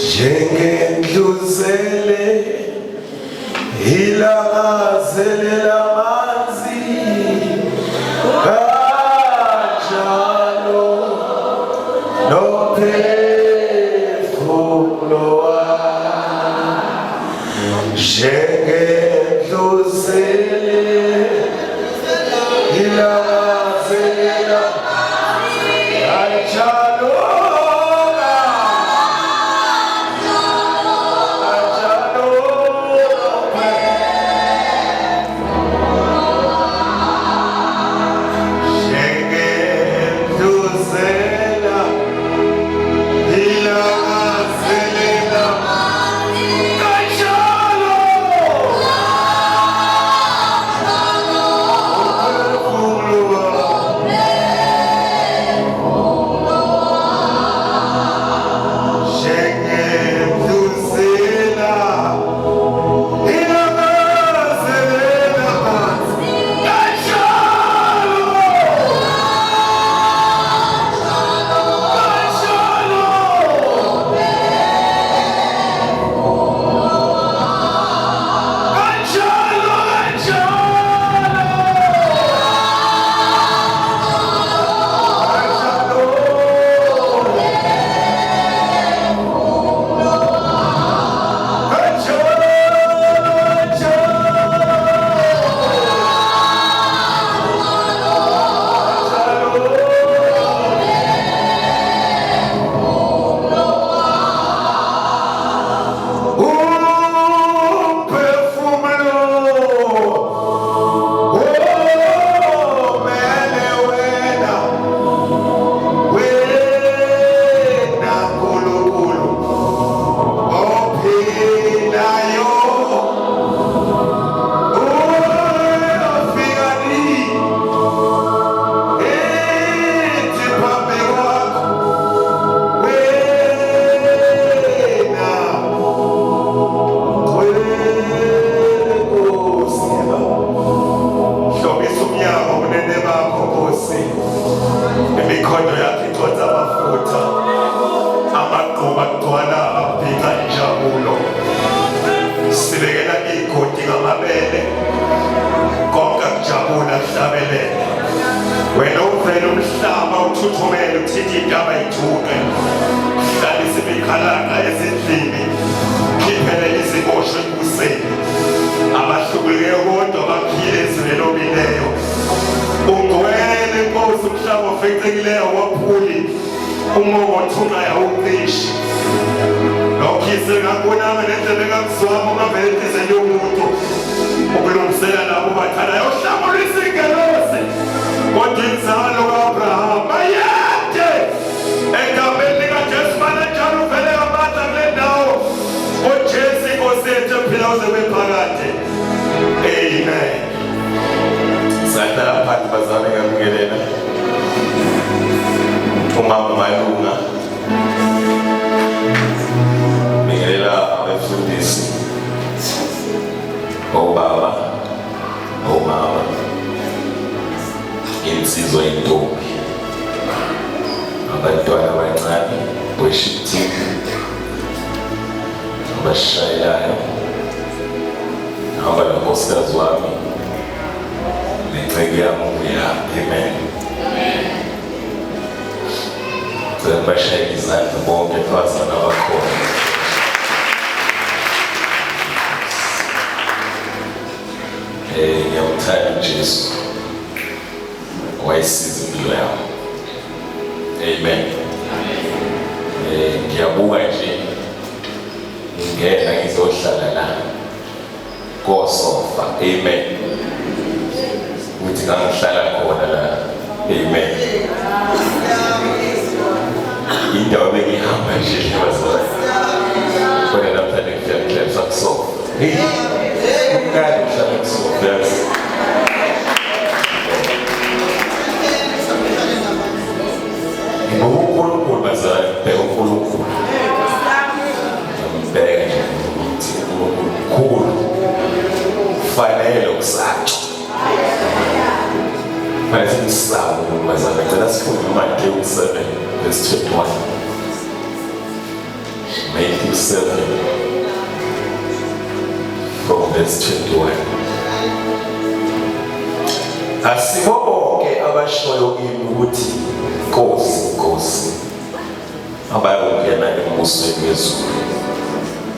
Jengendluzele ilangazele lamanzi kanjalo nophefumulo wami. Jengendluzele ilangazele lamanzi kanjalo Matthew 7, verse 21. Matthew 7 from verse 21. Asibo bonke abashoyo kimi ukuthi Nkosi, Nkosi, abayongena embusweni wezulu,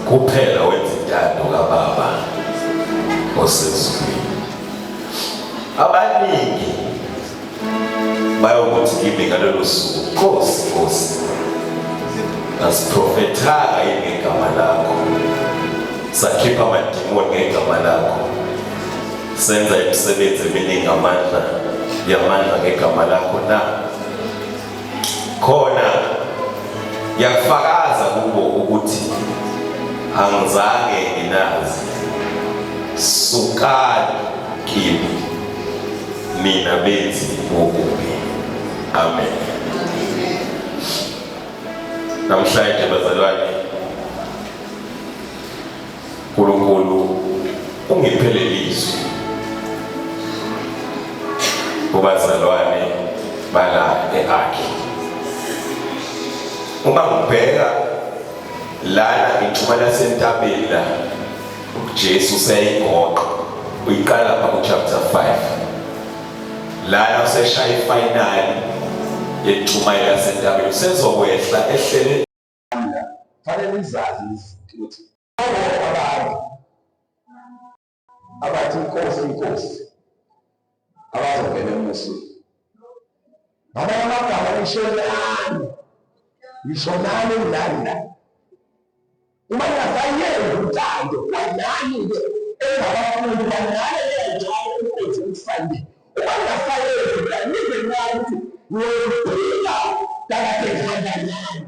kuphela wenza intando kaBaba osezulwini. Abaningi bayokuthi kimi ngalelo suku, Nkosi, Nkosi, asiprofethanga yini ngegama lakho, sakhipha amadimoni ngegama lakho, senza imisebenzi eminingi yamandla ngegama lakho na? Khona yakufakaza kubo ukuthi angizange nginazi. Sukani kimi mina benzi bobubi. Amen. Namhlanje bazalwane, uNkulunkulu ungiphelelizwe kubazalwane bala eAkhi. Uma ngibheka lana ngithuma lasentabeni la uJesu seyigoqa, uyiqala lapha ku-chapter 5 lana useshaya ifinali yethuma lasentabeni, usezokwehla ehlele. Fanele izazi ukuthi abathi Nkosi, Nkosi abazongena embusweni, ngamanye amagama ishelani ngisho nani nani. Uma ngingasayenzi umthando wanani-ke engabafundi banani njalo ukuthi umfandi. Uma ngingasayenzi kanize nani ukuthi ngiyophila kakade ngihamba nani,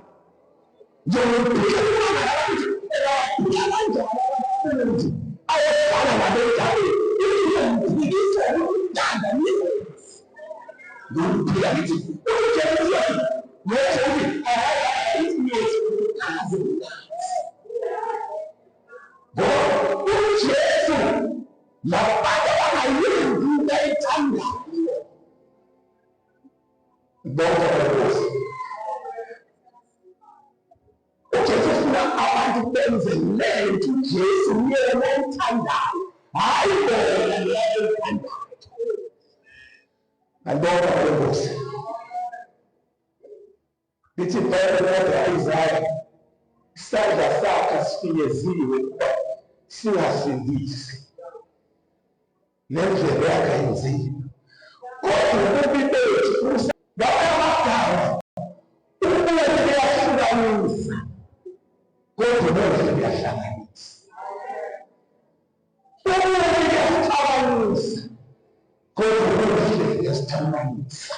ngiyophila ukuthi engaphila kanjalo abafundi ayefana nabenjalo iyophikisa ukuthanda nizenzi. Ngiyophila ngithi uJesu uJesu nabantu abangayenzi into ayithandayo bonke abakosi. uJesu ufuna abantu benze lento uJesu yena ayithandayo, hayi bona ayithandayo. Bonke abakosi lithi ibhayibheli Isaya, isandla sakhe sifinyeziwe singasindisi, nendlela yakhe ayenzile. Kodwa ububi bethu ngamanye amagama ububi buyahlukanisa, kodwa ububi buyahlanganisa. Ububi buyasixabanisa, kodwa ububi buyasixabanisa.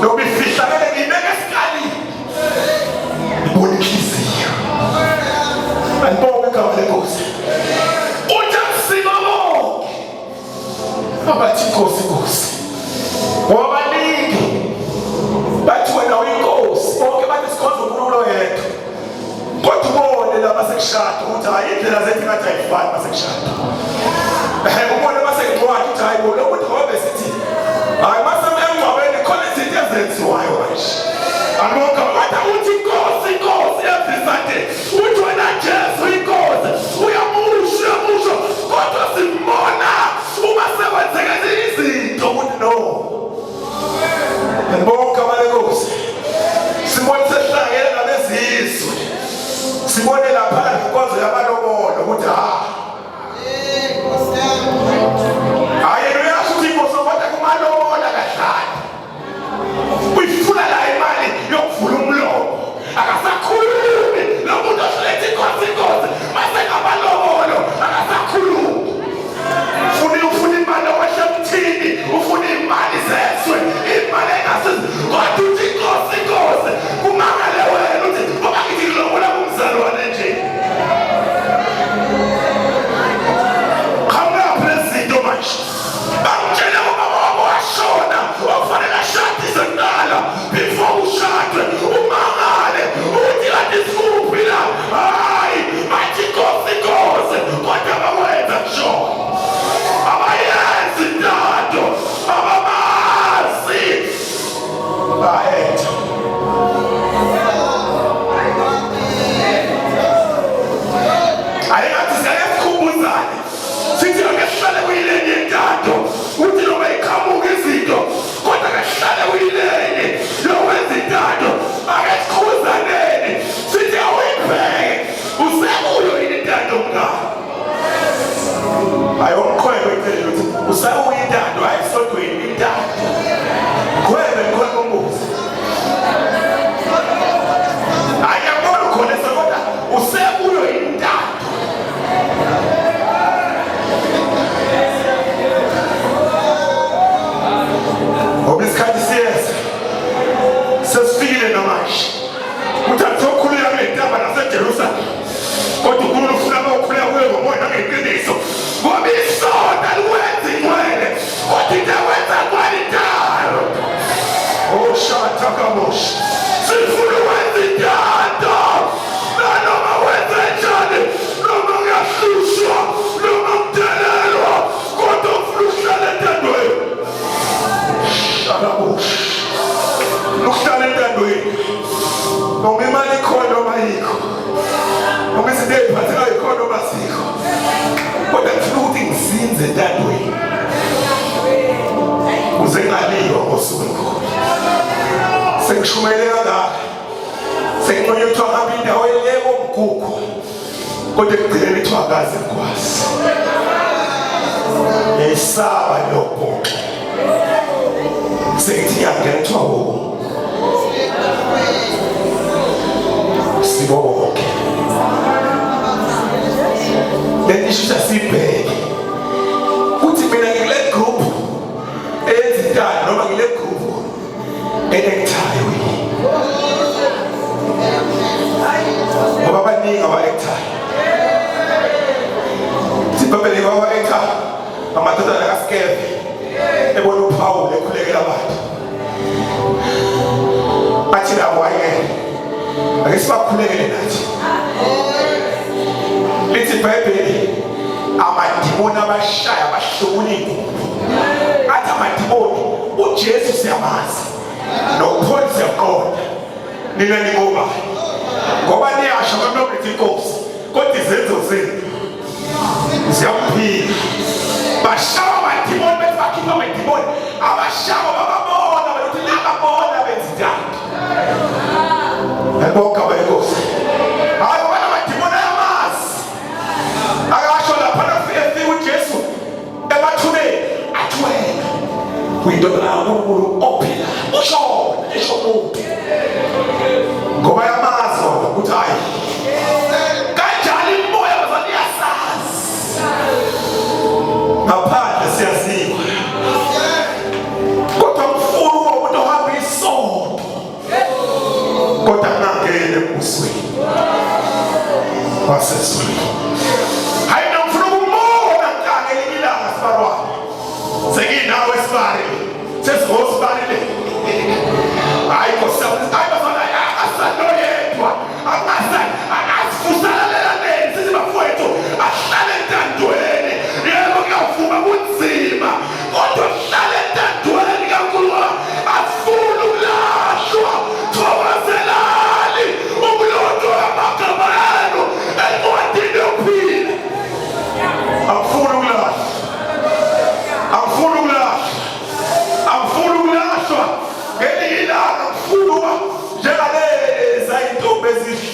No, be fish. I inhliziyo. Andibonge igama lenkosi. Uthi akusinga bonke abathi inkosi inkosi. Ngoba baningi bathi wena uyinkosi, bonke bathi sikhonza uNkulunkulu oyedwa. Kodwa ubone laba sekushada ukuthi hayi indlela zethu ngathi ayifani masekushada. Ubone masekuncwadi ukuthi hayi bo lokhu ukuthi ngoba besithi hayi masemengcwabeni khona izinto ezenziwayo manje. Angoba bathi uthi inkosi inkosi yezizathe uthi wena Jesu inkosi uyamusha kodwa simbona uma sekwenzeka izinto ukuthi no. Andibonge igama lenkosi. Sibone sehlangene nabezizwe. Sibone lapha inkonzo yamalobolo ukuthi haleluya ukuthi inkosi kodwa kumalobola kahlala. Uyifuna la imali yokuvula umlomo. Akasakhulumi lo muntu ohlezi inkosi mase ngamalobolo akasakhulumi. Ufuna imali okwashemthini, ufuna imali zeswe, imali engasizi. Kodwa uthi inkosi kumangale wena uthi ngoba ngithi kulobola kumzalwane nje. Khamna president manje. Bamtshela ubaba wabo washona, okufanele ashadise kuqala before ushadwe. Umangale uthi kanti sikuphi la? Hayi, bathi inkosi kodwa bakwenza kushona. Abayenzi ntanto, abamazi. Bahetha. Ayekathi siyakukhumbuzane. Sithi akahlale kuyilenye ntanto. Uthi noma iqhamuka izinto, kodwa akahlale kuyilenye. Lokwenza intanto, akakukhuzaneni. Sithi awuyibheke. Usekuyo yini intanto mngani? Ayomkhwebe icela ukuthi usawuyintando ayisodweni intando. Khwebe umbuzi. Ayabona khona kodwa usekuyo intando. Obisikhathi siyeza. Sesifikile namanje. Uthathe ukukhuleka ngentaba naseJerusalem. Kodwa uNkulunkulu ufuna ukukhuleka kuye ngomoya nangeqiniso. Ngoba isonto aliwenzi ingcwele, kodwa into ewenza kwalidalo. Oh shata kamosh. Sifuna ukwenza intando. Noma wenza njani, noma uyahlushwa, noma udelelwa, kodwa ufuna ukuhlala entandweni. Shalabush. Ukuhlala entandweni. Noma imali ikhona noma ayikho. Noma izinto ey'phathekayo ikhona noma azikho. Kodwa ngifuna ukuthi ngizinze entandweni. Kuze ngingaliwa ngosuku olukhulu. Sengishumayele kangaka. Senginqonye kuthiwa hamba indawo eleko mgugu. Kodwa ekugcineni kuthiwa akaze ngikwazi. Yesaba nobhonke. Sengithi ngiyangena kuthiwa sibonke. Lenisho sibheke. Uthi mina ngile group ezintando noma ngile group enektayo. Ngoba baningi aba-ektayo. Sibabele aba-ektayo. Amadodana kaSkeve ebona uPaul ekhulekela abantu. Athi nabo ayeke. Ake sibakhulekele nathi. Lithi iBhayibheli amadimoni abashaya abahlubula iy'nkukhu. Athi amadimoni uJesu siyamazi noPaul siyaqonda. Nina ningobani? Ngoba niyasho kwanokuthi inkosi kodwa izenzo zenu ziyaphila. Bashaya amadimoni bethi bakhipha amadimoni. Abashaya bababona bethi nababona benza intando. Ngibonga benkosi. Hayi wena amadimoni ayamazi. Akasho lapha nafike uJesu emathuneni athi wena uyindodana kaNkulunkulu ophila. Usho umuntu. Ngoba yamazi ukuthi hayi kanjani imoya bazali yasazi. Ngaphandle siyaziwa. Kodwa mfulu womuntu ohamba isonto. Kodwa ngangena embusweni.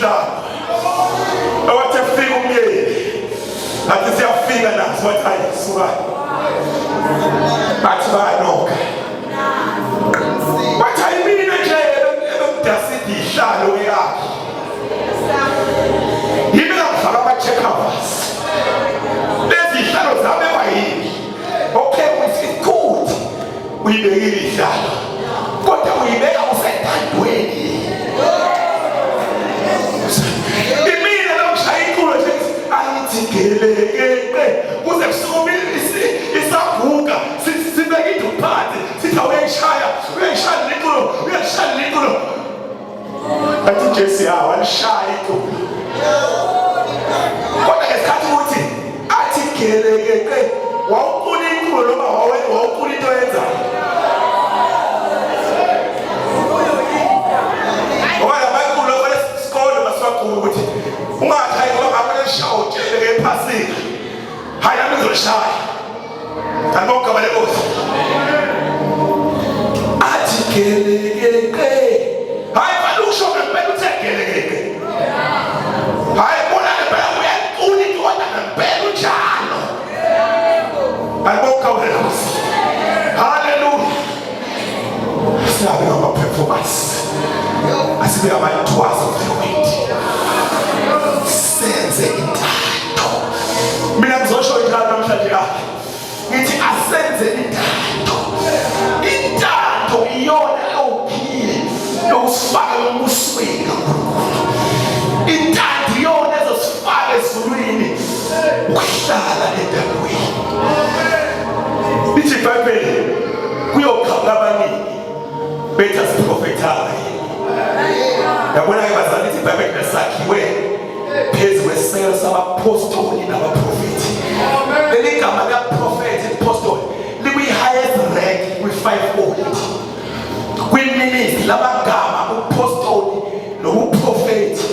isihlalo. Awathi efika umyeni athi siyafika nazo wathi ayisukani bathi bayanoka bathi ayimina nje elokudasithi ihlalo yakhe yini ngafaka ama-checkers lezi ihlalo zabekwa yini. Okay, it's good uyibekile ihlalo kodwa uyibeka usentandweni. Imina lokushaya iculo nje ayithi geleke kuze kusuke isaguga sibeke iduphathi sithi uyayishaya liculo athi Jesse walishaya iculo kodwa ngesikhathi ukuthi athi geleke wawuqula iculo noma wawuqula into yenzayo. Ukuthi ungathi ngoba ngapha eshawo utshele ephasini hayi nami ngizoshaya kanibonke abalekhosi athi geleke hayi balusho ngempela uthe geleke hayi bona ngempela uyaqula into kodwa ngempela unjalo kanibonke abalekhosi. Hallelujah. Siyabe ngama-performance asibe ngama-tours of the wind senze intando. Mina ngizosho intando namhlanje yakhe ngithi asenze intando iyona ewuphile yokusifaka embusweni kaNkulunkulu. Intando iyona ezosifaka ezulwini ukuhlala endaweni. Lithi iBhayibheli kuyokhala abaningi bethi asiprofethayo. Yabona-ke bazali ithi iBhayibheli lesakhiwe phezu kweselo sabapostoli nabaprofethi. Leli gama likaprofethi apostoli likwi-highest rank kwi-5-fold kwiminisitri lamagama upostoli nobuprofethi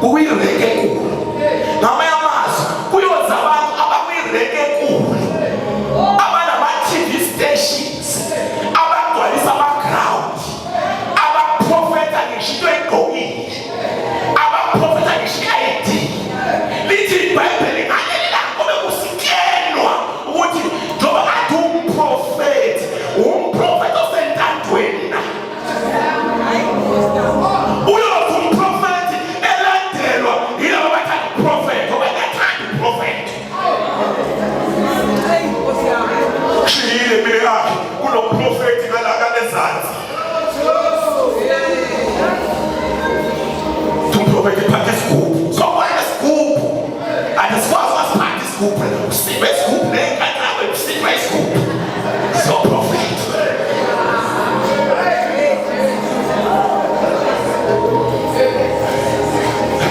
kuyirenke enkulu. Ngamanye amazwi kuyoza abantu abakwirenke enkulu abanama-TV stations abagcwalisa ama-ground abaprofetha ngisho into egqokile abaprofetha ngisho i-ID. Lithi iBhayibheli ngaleli langa kube kusikelwa ukuthi njengoba kade umprofethi osentandweni na uyothi umprofethi elandelwa yilabo abathanda uprofethi ngoba bathanda uprofethi. Shiyile impilo yakhe kunoprofethi kalezansi umprofethi ephathe isigubhu sokubona isigubhu asikwazi wasiphatha isigubhu usibe isigubhu ney'nkathabe usibe isigubhu soprofethi.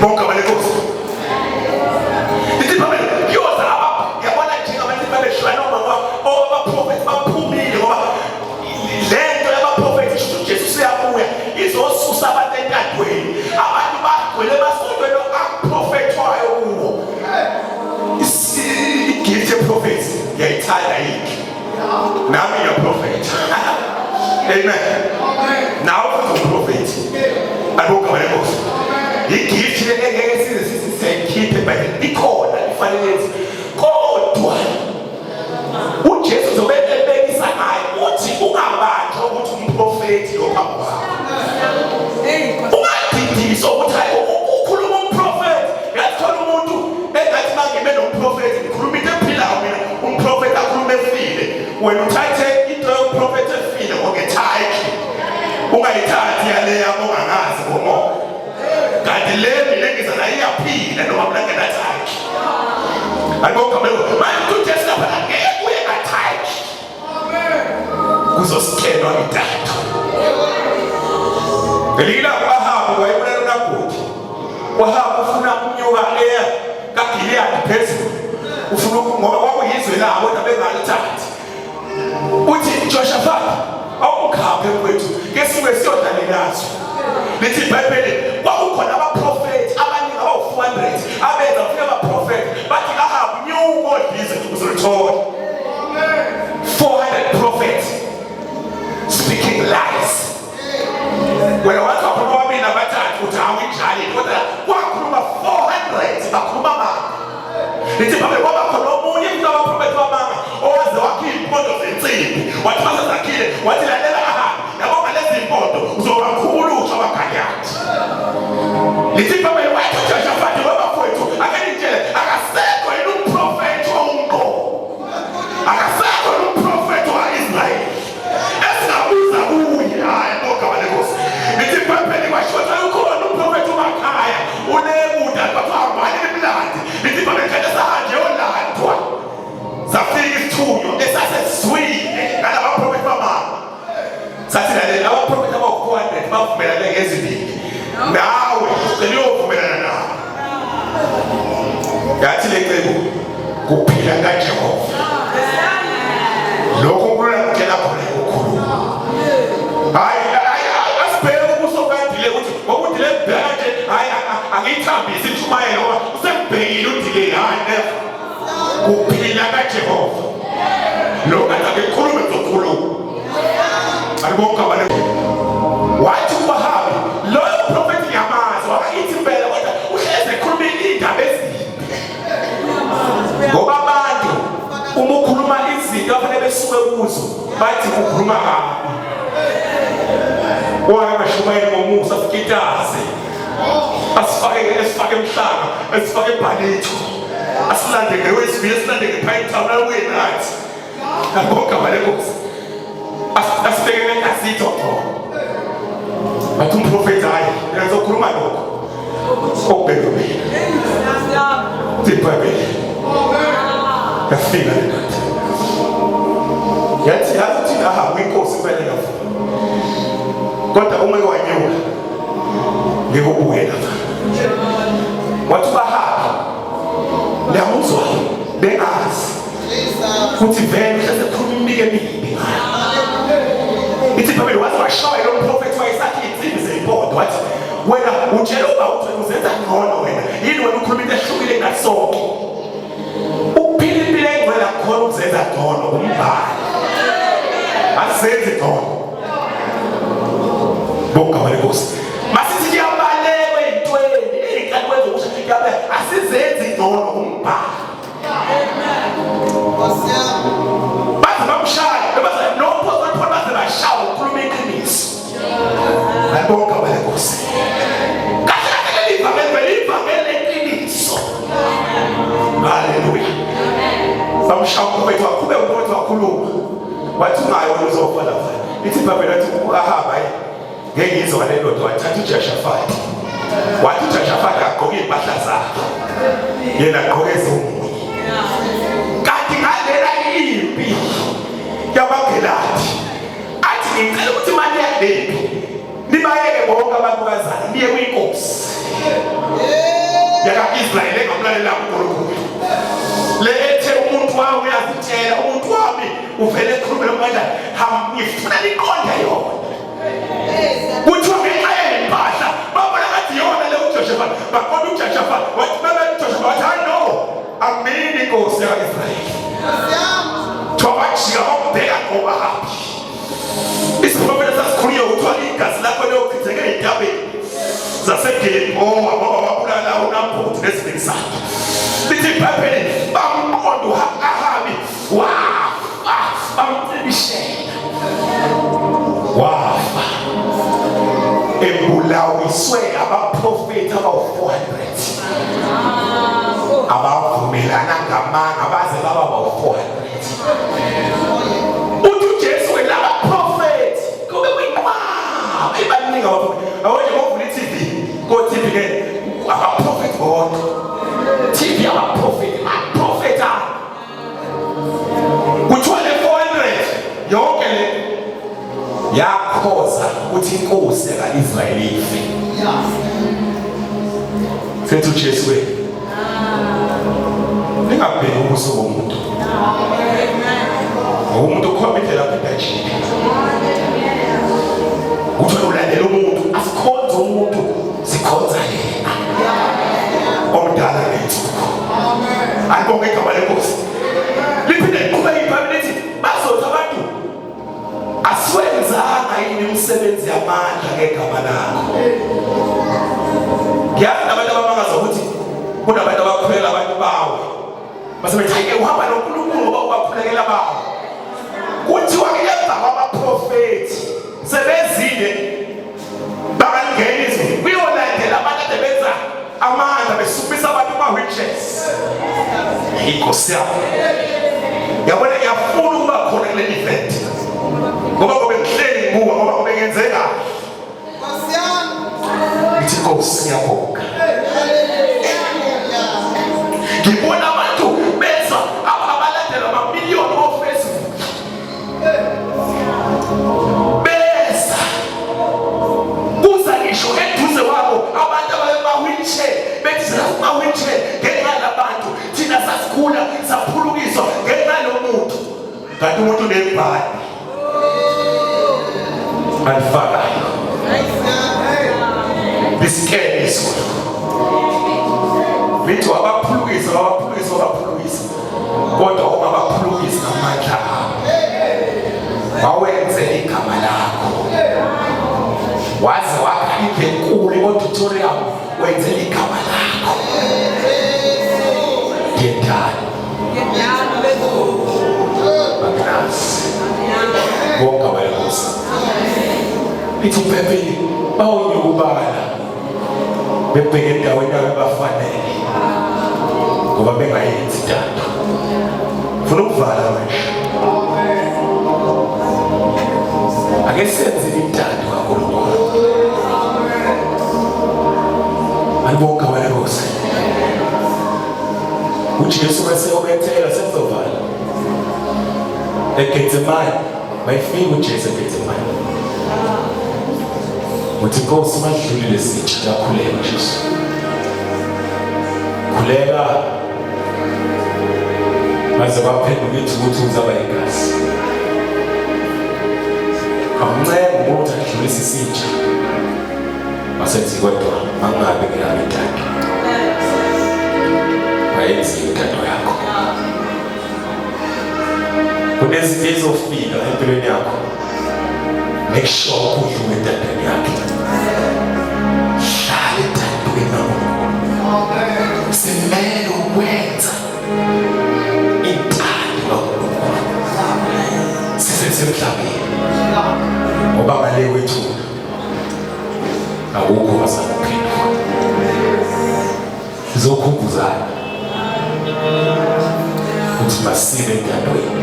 Bonke abalekhosi lithi phambili kuyoza yabona njengabantu babeshwana abaprofethi baphumile ngoba lento yabaprofethi isho ukuthi Jesu uyabuya izosusa abantu entandweni. Abantu bagcwele basontweni akuprofethwayo kubo. Igift yeprofethi ngiyayithanda yiki nami ngiyaprofetha. Amen. Nawe futhi uprofethi alibonke abalekhosi. Igift engeke size siyikhiphe but ikhona ifanele kodwa uJesu uzobe ebekisa ngayo uthi ungabanjwa ukuthi umprofethi ophambi kwakho. Ungadidiswa ukuthi hayi ukhuluma umprofethi yathola umuntu engathi mangibe nomprofethi ngikhuluma into ephilayo mina umprofethi akhulume efile wena uthathe into yomprofethi efile ngokethayikhi ungayithathi yale yabo ongangazi ngomoya kanti le mina ngiza nayo iyaphila noma mlangenathayikhi. Alibonke abalekhosi manje uJesu lapha ngeke uye ngathayikhi kuzosikelwa intando. Ngelila uAhabu wayebona uNabhothi. uAhabu ufuna ukunyuka leya kaGiliyadi phezulu ufuna ngoba kwakuyizwe labo bengalithandi. Uthi Jehoshafati awukhaphe kwethu kesuke siyodlala nazo. Lithi iBhayibheli kwakukhona abaprofethi abaningi abawu-400 abenza kufika abaprofethi bathi Ahabu nyuka odlize uzolithola. 400 prophets speaking lies. Wena wathi wakhuluma mina bathathu uthi awuyidlali kodwa wathi lalela ahambe yabo ngalezi impondo uzobakhulushwa abagaliyathi. Lithi Bhayibheli wathi uJoshafati wabafowethu akanitshele akasekho yini umprofethi womqondo. Akasekho yini umprofethi wa-Israyeli esingabuza kuye. Hayi bonke abalenkosi. Lithi Bhayibheli washota ukhona umprofethi uMakhaya unebuda bathiwa hambani emlandi. Lithi Bhayibheli sahanje yolandwa safika isithunywa esasesizwile ngalaba profethi bamama. Sathi lalela abaprofethi abawu-400 bavumelane ngezibili. Nawe ucela uyovumelana nabo. Yathi le cebo kuphila kaJehova. Lokho kulakutshela khona ukukhuluma. Hayi asibheke ubuso bukadile ukuthi ngokudile bheke hayi angiyithambisi intshumayelo ngoba usembhekile udile hayi never. Kuphila kaJehova. Lokho akakhulume zokhuluma. Alibonke abantu. Wathi ubahambi loyo profethi ngiyamazi wakithi impela kodwa uhleze ekhuluma indaba ezimbi. Ngoba abantu uma ukhuluma izinto afanele besuke kuzo bathi ukhuluma kabi. Wangashumayeli ngomusa sikitaze. Asifake emhlanga, asifake ebhanethu. Asilande ngewesibili, asilande ngePinetown nakuyenathi. Abonke abalenkosi. Asibeke ngasitho khona. Bathi umprofethi hayi uyazokhuluma lokho. Okubheka mina. Sibhayibheli. Yafika lenkathi. Yathi thina ahambe inkosi kumele yavuma. Kodwa uma wanyula ngikubuye lapha. Wathi bahamba. Liyamuzwa bengazi. Futhi vele sekhuluma imike emibi. Ithi Bhayibheli wathi washaya lo mprofethi wayesathi insimbi zeyimpondo wathi wena utshela uthi uzenza ngcono wena. Yini wena ukhuluma into ehlukile kunasonke. Ukuphila impilo engcwele akukhona ukuzenza ngcono umbhali. Asizenzi ngcono. Bonke abalenkosi. Masithi kuyabaleka ey'ntweni ey'nkathi kwenza ukuthi kuyabaleka asizenzi ngcono umbhali. Bathi bamshaya bathi nophozolo bathi bashaya ukhuluma iqiniso. Bonke abalenkosi. Kahle livangeli leqiniso. Haleluya. Bamshaya umprofethi wakhuluma umprofethi wakhuluma. Wathi ungayo wena uzofa lapha. Ithi Bhayibheli wathi ahamba ngeke yizwa le ndoda wathatha uJoshafati. Wathi uJoshafati agqoke impahla zakhe. Yena agqoke ezomunye. Kanti ngalela impi yabaGeladi. Athi ngicela ukuthi manje yaklephi. Nibayeke bonke abantukazana niye kwinkosi. Yaka-Israyeli engamlalela uNkulunkulu. Le ethe umuntu wami uyazitshela umuntu wami uvele ekhulumela kanjani. Ngifuna niqonde yona. Kuthiwa ngenxa yempahla babona ngathi yona le uJoshafati. Baqonda uJoshafati wathi bebe uJoshafati wathi hayi no. Amini inkosi yaka-Israyeli. Thwabajika bakubheka ngoba hapi. Isiprofethi sasikhulunywa kuthiwa igazi lakho liyochitheka ey'ntabeni zaseGilbowa ngoba wabulala uNabhothi nesibindi sakhe. Lithi iBhayibheli bamqonda u-Ahabi wafa bamcibishela. Wafa ebulawiswe abaprofethi abawu-400 abavumelana ngamanga baze baba bawu-400. Uthi uJesu welaba profethi kube kuyinqwaba ibaningi abaprofethi. Awonje ngokuvula i-TV ko-TV ke abaprofethi bonke. TV abaprofethi kuthiwa le 400 yonke le yakhoza ukuthi inkosi yaka-Israyeli ife. Sethi uJesu we ningabheki ubuso bomuntu. Umuntu ukhomithela phedajini. Kuthiwa ulandela umuntu asikhonze umuntu sikhonza yena. Omdala nensuku. Alibonke igama lenkosi. Liphinde liqhubeke iBhayibheli lithi bazothi abantu asiwenzanga yini imisebenzi yamandla ngegama lakho. Ngiyazi abantu abamangaza ukuthi kunabantu abakhulekela abantu bawe. Basebethi uhamba noNkulunkulu ngoba ubakhulekela bawe. Kuthiwa ngemva kwabaprofethi basinde bangangena izwi kuyolandela abantu ade benza amandla besukisa abantu ama-witches. Inkosi yabo yabona yafuna ukuba khona kule event ngoba kube ngihleli nguwe ngoba kube ngenzeka. Ngithi Nkosi ngiyabonga. Ngibona abantu benza abalandela amamiliyoni o-Facebook beza kuza ngisho eduze wabo abantu abama-wheelchair bethi ama-wheelchair ngenxa yabantu thina sasikhula saphulukiswa ngenxa yomuntu kanti umuntu unebhadi alifakayo lisikelezo lithi wabaphulukisa kodwa uma baphulukisa ngamandla wawenze igama lakho waze wakhaliphe enkulu i-auditorium wenze igama lakho ngentando baklasi bonke abayokosi lithi uphephile bawunyukubala bebheke endaweni yabo bafanele ngoba bengayenzi intando funa ukuvala manje ake senze intando kaNkulunkulu. Alibonke abayokosi uJesu waseyobethela sezovala eGetsemane bayifika uJesu eGetsemane uthi Nkosi madlulile sitsha yakhuleka Jesu khuleka maze baphenduka ithi ukuthi uzaba igazi amnceba umuntu adlulise isitsha wasethi kodwa mangabe ngiyami intando ayenzi intando yakho. Kunezinto ezofika empilweni yakho make sure udlule entandweni yakhe hlala entandweni kaNkulunkulu simele ukwenza intando kaNkulunkulu sisesemhlabeni ngoba ngale wethu awukho wasaphendula sizokhumbuzana ukuthi masime entandweni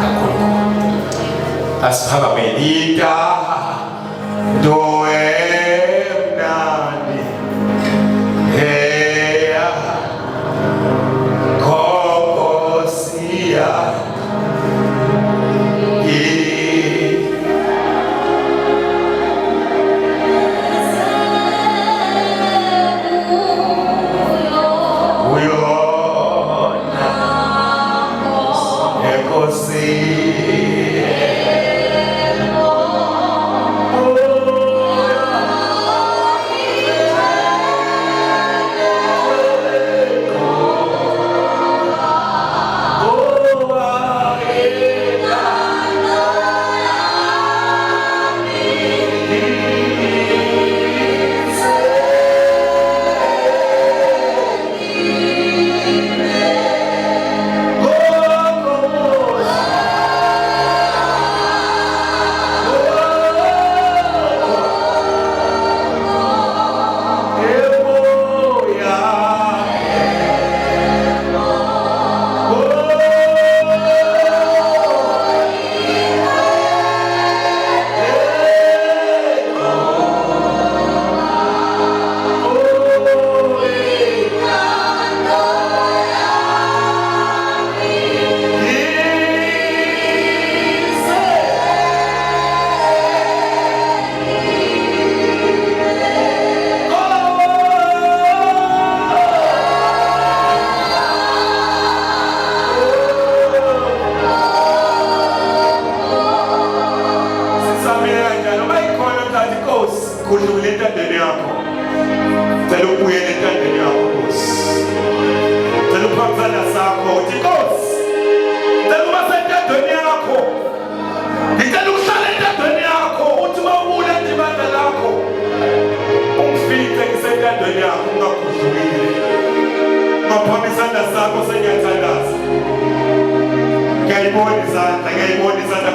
kaNkulunkulu asiphakameni intando emnandi eya Nkosi yami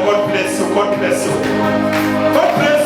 God bless you. God bless you. God bless you.